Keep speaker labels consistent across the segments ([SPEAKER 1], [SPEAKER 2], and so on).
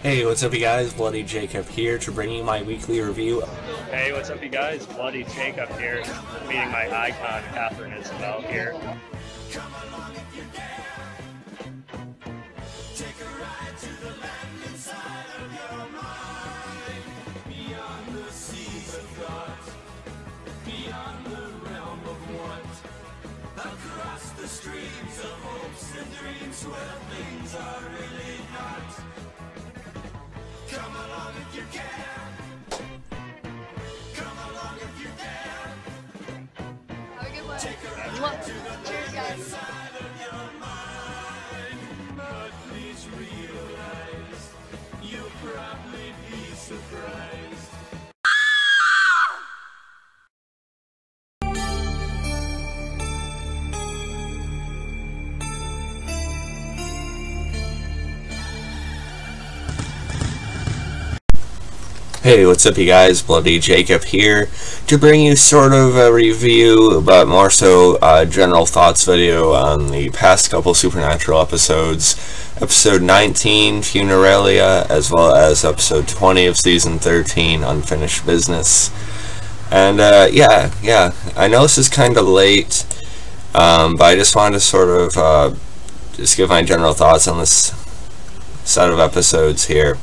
[SPEAKER 1] Hey, what's up you guys? Bloody Jacob here to bring you my weekly review.
[SPEAKER 2] Hey, what's up you guys? Bloody Jacob here, meeting my icon, Catherine Isabel here.
[SPEAKER 3] Across the streams of hopes and dreams where things are really not. Come along if you can. Come along if you dare.
[SPEAKER 4] Have a good one.
[SPEAKER 3] Take a ride to the
[SPEAKER 4] Cheers, guys.
[SPEAKER 3] side of your mind. But please realize you'll probably be surprised.
[SPEAKER 1] Hey, what's up you guys? Bloody Jacob here to bring you sort of a review, but more so a general thoughts video on the past couple Supernatural episodes. Episode 19, Funeralia, as well as episode 20 of season 13, Unfinished Business. And yeah, I know this is kind of late, but I just wanted to sort of just give my general thoughts on this set of episodes here.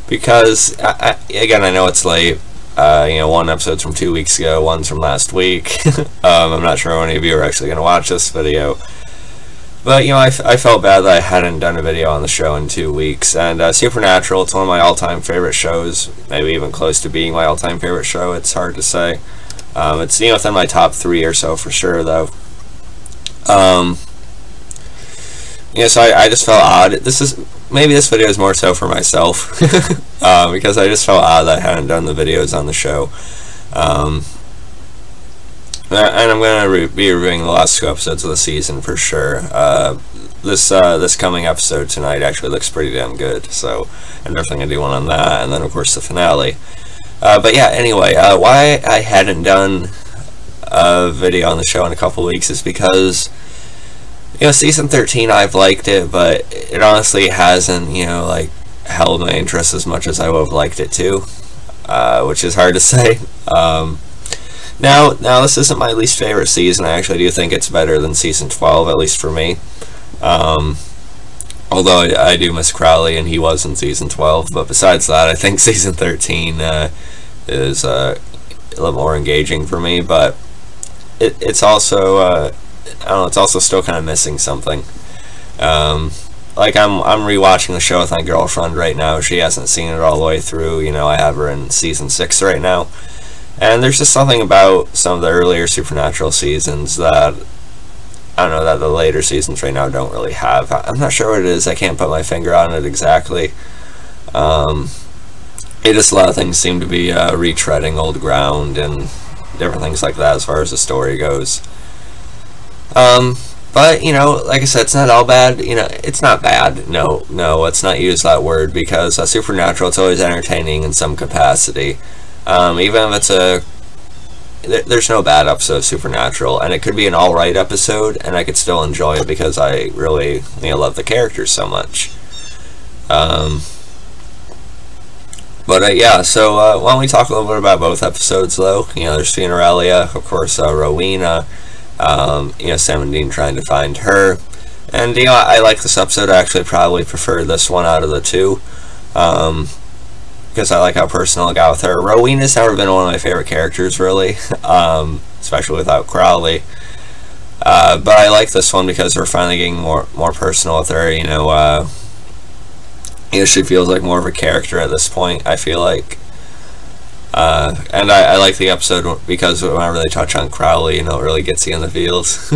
[SPEAKER 1] Because, again, I know it's late. One episode's from 2 weeks ago, one's from last week. I'm not sure how many of you are actually going to watch this video. But, I felt bad that I hadn't done a video on the show in 2 weeks. And Supernatural, it's one of my all-time favorite shows. Maybe even close to being my all-time favorite show. It's hard to say. It's, within my top 3 or so for sure, though. So I just felt odd. Maybe this video is more so for myself, because I just felt odd that I hadn't done the videos on the show. And I'm going to be reviewing the last 2 episodes of the season for sure. This coming episode tonight actually looks pretty damn good, so I'm definitely going to do one on that, and then of course the finale. But yeah, anyway, why I hadn't done a video on the show in a couple weeks is because season 13, I've liked it, but it honestly hasn't, held my interest as much as I would have liked it to, which is hard to say. Now, this isn't my least favorite season. I actually do think it's better than season 12, at least for me. Although I do miss Crowley, and he was in season 12, but besides that, I think season 13 is a little more engaging for me, but it's also... I don't know, it's also still kind of missing something. Like I'm rewatching the show with my girlfriend right now. She hasn't seen it all the way through. I have her in season 6 right now, and there's just something about some of the earlier Supernatural seasons that I don't know that the later seasons right now don't really have. I'm not sure what it is. I can't put my finger on it exactly. Just a lot of things seem to be retreading old ground and different things like that as far as the story goes. But, like I said, it's not all bad. It's not bad. No, let's not use that word, because Supernatural, it's always entertaining in some capacity. Even if there's no bad episode of Supernatural, and it could be an alright episode, and I could still enjoy it because I really, love the characters so much. Yeah, so why don't we talk a little bit about both episodes, though. There's Funeralia, of course, Rowena. Sam and Dean trying to find her, and I like this episode. I actually probably prefer this one out of the 2, because I like how personal I got with her. Rowena's never been one of my favorite characters, really, especially without Crowley. But I like this one because we're finally getting more personal with her. She feels like more of a character at this point, I feel like. And I like the episode because whenever they touch on Crowley, it really gets you in the feels.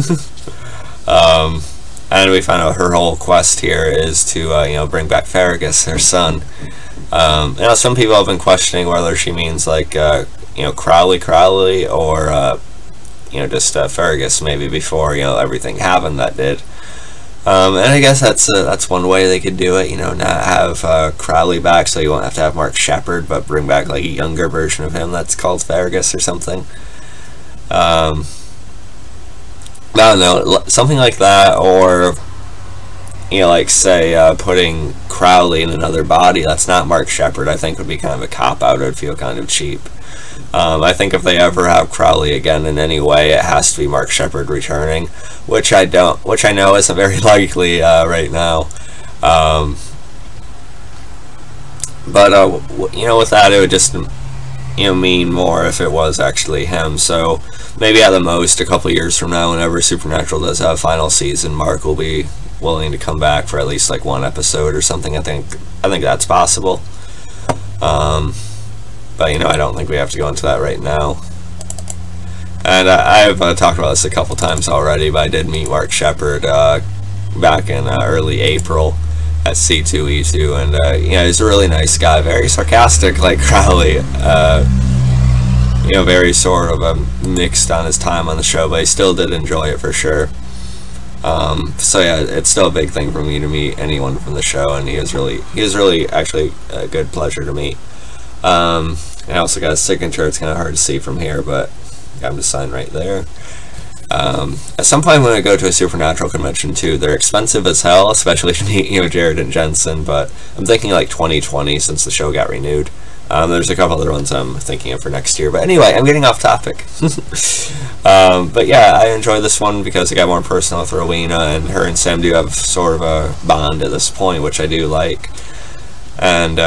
[SPEAKER 1] And we find out her whole quest here is to, bring back Fergus, her son. Some people have been questioning whether she means like, Crowley, or, just Fergus maybe before, everything happened that did. And I guess that's one way they could do it, not have Crowley back, so you won't have to have Mark Shepard, but bring back like a younger version of him that's called Fergus or something. I don't know, something like that, or like say putting Crowley in another body that's not Mark Sheppard, I think would be kind of a cop-out. It would feel kind of cheap. I think if they ever have Crowley again in any way, it has to be Mark Sheppard returning, which I know isn't very likely right now. But you know, with that, it would just, you know, mean more if it was actually him. So maybe at the most a couple years from now, whenever Supernatural does have a final season, Mark will be willing to come back for at least like one episode or something. I think that's possible. But you know, I don't think we have to go into that right now. And I've talked about this a couple times already, but I did meet Mark Sheppard back in early April at C2E2, and you know, he's a really nice guy, very sarcastic like Crowley. You know, very sort of mixed on his time on the show, but I still did enjoy it for sure. So yeah, it's still a big thing for me to meet anyone from the show, and he was really actually a good pleasure to meet. I also got a signature. It's kind of hard to see from here, but got him to sign right there. At some point I'm going to go to a Supernatural convention too. They're expensive as hell, especially to meet, you know, Jared and Jensen, but I'm thinking like 2020 since the show got renewed. There's a couple other ones I'm thinking of for next year, but anyway, I'm getting off topic. But yeah, I enjoy this one because it got more personal with Rowena, and her and Sam do have sort of a bond at this point, which I do like. And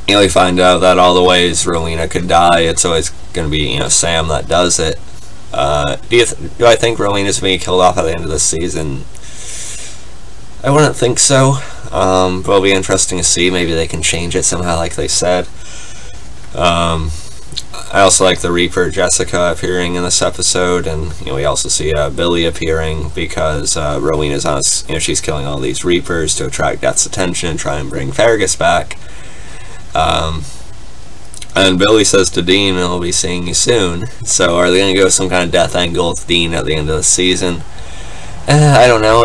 [SPEAKER 1] you know, we find out that all the ways Rowena could die, it's always going to be, you know, Sam that does it. Do I think Rowena's going to be killed off at the end of this season? I wouldn't think so, but it'll be interesting to see. Maybe they can change it somehow, like they said. I also like the Reaper Jessica appearing in this episode, and you know, we also see Billy appearing because Rowena's on, you know, she's killing all these Reapers to attract Death's attention and try and bring Fergus back. And Billy says to Dean, "I'll be seeing you soon." So are they going to go some kind of death angle with Dean at the end of the season? I don't know.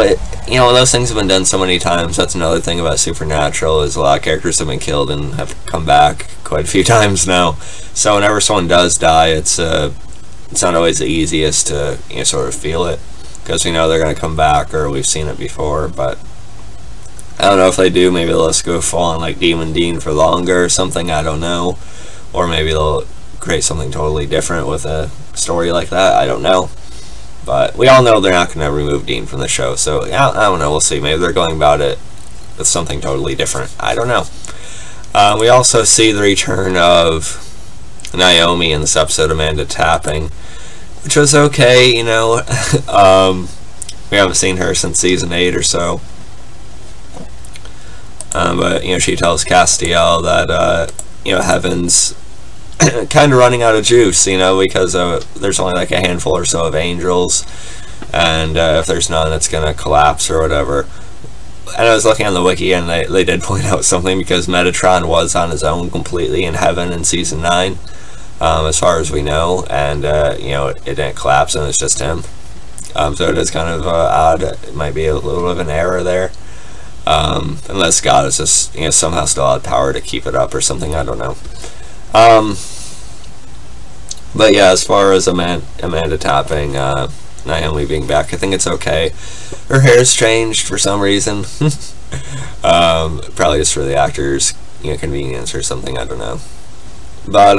[SPEAKER 1] You know, those things have been done so many times. That's another thing about Supernatural, is a lot of characters have been killed and have come back quite a few times now. So whenever someone does die, it's not always the easiest to, you know, sort of feel it, because we know they're going to come back, or we've seen it before. But I don't know if they do. Maybe they'll just go full on like Demon Dean for longer or something. I don't know. Or maybe they'll create something totally different with a story like that. I don't know. But we all know they're not going to remove Dean from the show. So I don't know. We'll see. Maybe they're going about it with something totally different. I don't know. We also see the return of Naomi in this episode, Amanda Tapping, which was okay, you know. We haven't seen her since season 8 or so. But, you know, she tells Castiel that, you know, Heaven's kind of running out of juice, you know, because there's only like a handful or so of angels, and if there's none, it's going to collapse or whatever. And I was looking on the wiki, and they did point out something, because Metatron was on his own completely in Heaven in season 9, as far as we know, and you know, it didn't collapse, and it's just him. So it is kind of odd. It might be a little bit of an error there, unless God is just, you know, somehow still had power to keep it up or something. I don't know. But yeah, as far as Amanda Tapping, Naomi being back, I think it's okay. Her hair's changed for some reason. Probably just for the actors, you know, convenience or something, I don't know. But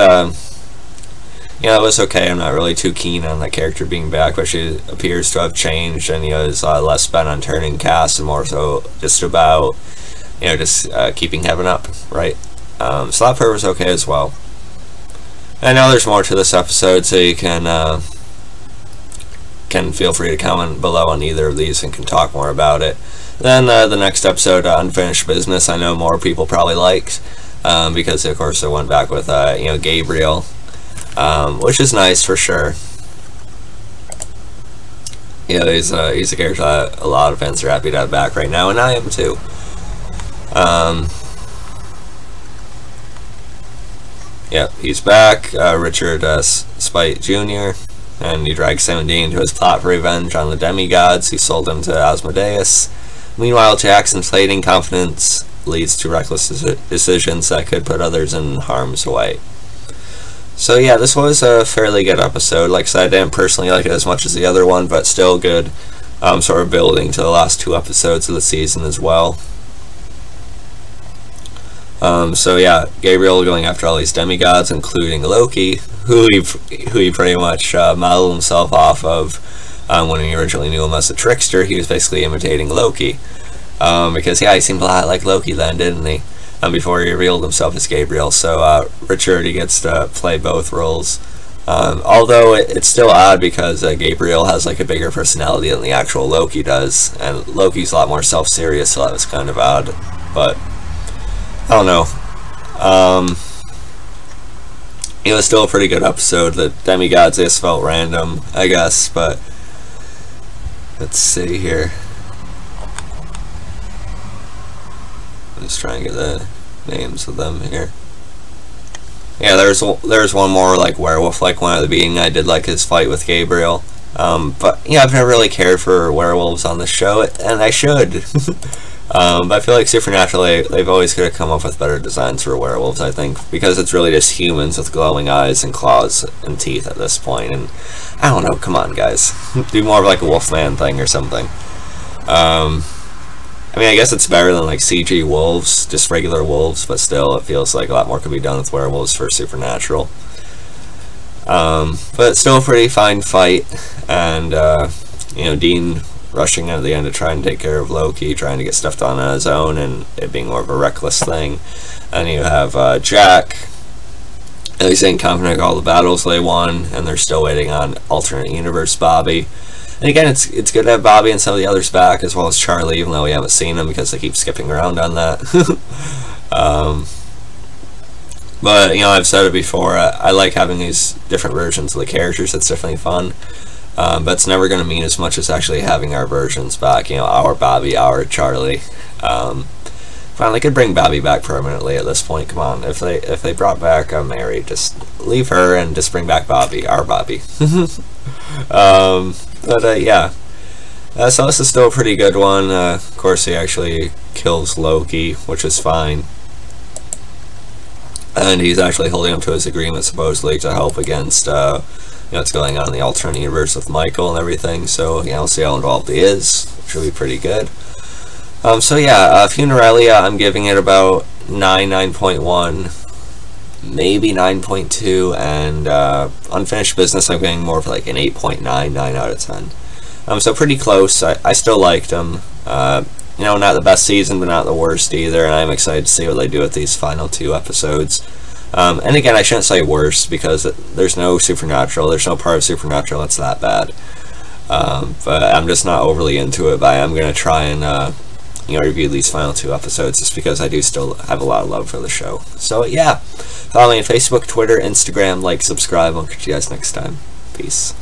[SPEAKER 1] yeah, it was okay. I'm not really too keen on that character being back, but she appears to have changed, and you know, is less bent on turning cast and more so just about, you know, just keeping Heaven up, right? So that part was okay as well. I know there's more to this episode, so you can feel free to comment below on either of these and can talk more about it. Then the next episode, Unfinished Business, I know more people probably liked, because of course it went back with you know, Gabriel, which is nice for sure. You know, he's a character that a lot of fans are happy to have back right now, and I am too. Yep, he's back. Richard Spite Jr. And he drags Sam and Dean to his plot for revenge on the demigods who sold him to Asmodeus. Meanwhile, Jack's inflating confidence leads to reckless decisions that could put others in harm's way. So yeah, this was a fairly good episode. Like I said, I didn't personally like it as much as the other one, but still good. Sort of building to the last 2 episodes of the season as well. So yeah, Gabriel going after all these demigods, including Loki, who he pretty much modeled himself off of. When he originally knew him as a trickster, he was basically imitating Loki. Because yeah, he seemed a lot like Loki then, didn't he? Before he revealed himself as Gabriel. So Richard, he gets to play both roles. Although it's still odd because Gabriel has like a bigger personality than the actual Loki does, and Loki's a lot more self-serious, so that was kind of odd. But I don't know. It was still a pretty good episode. The demigods just felt random, I guess, but let's see here. Let's try and get the names of them here. Yeah, there's one more like werewolf-like one at the beginning. I did like his fight with Gabriel. But yeah, I've never really cared for werewolves on the show, and I should. But I feel like Supernatural, they've always could have come up with better designs for werewolves, I think, because it's really just humans with glowing eyes and claws and teeth at this point. And I don't know, come on, guys, do more of like a Wolfman thing or something. I mean, I guess it's better than like CG wolves, just regular wolves, but still, it feels like a lot more could be done with werewolves for Supernatural. But it's still a pretty fine fight, and you know, Dean rushing at the end to try and take care of Loki, trying to get stuff done on his own, and it being more of a reckless thing. And you have Jack, and he's saying confident all the battles they won, and they're still waiting on alternate universe Bobby. And again, it's good to have Bobby and some of the others back, as well as Charlie, even though we haven't seen them because they keep skipping around on that. But, you know, I've said it before, I like having these different versions of the characters. It's definitely fun. But it's never going to mean as much as actually having our versions back, you know, our Bobby, our Charlie. Finally, could bring Bobby back permanently at this point. Come on, if they brought back Mary, just leave her and just bring back Bobby, our Bobby. But yeah, so this is still a pretty good one. Of course, he actually kills Loki, which is fine. And he's actually holding up to his agreement, supposedly, to help against, you know, what's going on in the alternate universe with Michael and everything. So, you know, we'll see how involved he is, which will be pretty good. So yeah, Funeralia, I'm giving it about 9.1, maybe 9.2, and Unfinished Business, I'm getting more of like an 8.9, 9 out of 10. So pretty close. I still liked them. You know, not the best season, but not the worst either, and I'm excited to see what they do with these final 2 episodes. And again, I shouldn't say worse, because there's no Supernatural, there's no part of Supernatural that's that bad. But I'm just not overly into it, but I'm going to try and you know, review these final 2 episodes, just because I do still have a lot of love for the show. So yeah, follow me on Facebook, Twitter, Instagram, like, subscribe. I'll catch you guys next time. Peace.